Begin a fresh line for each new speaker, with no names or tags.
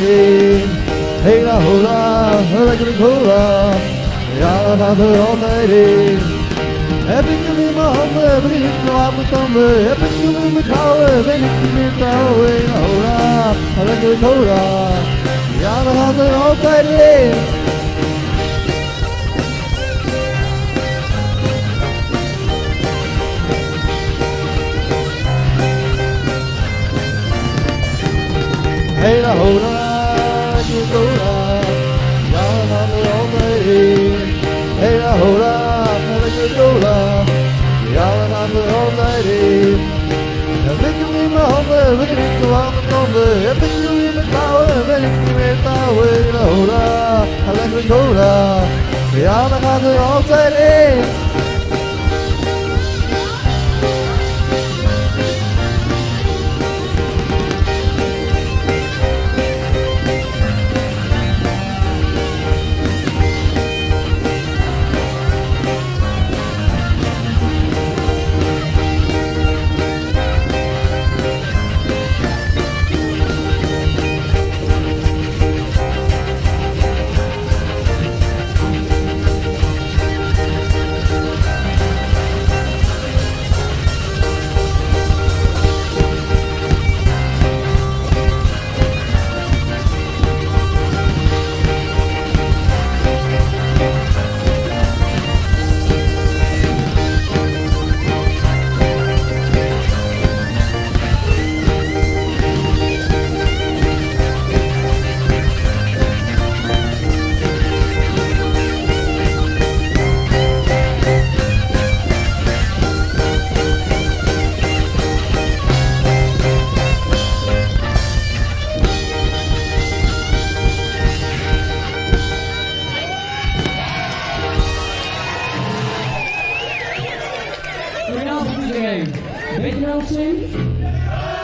Hey la hola, like a cola, Yala all night. Every day my home, every day I'm a thumb, every day my tower, every day my tower. Hola, like a cola, Yala all night. Hey la hola, you go la, Yala all night. Hey la hola, you go la, Yala all night. Every day my home, every day I'm a thumb, every day my tower, every day my tower. Hola, like a cola, Yala all night.
Weet je nou zingen?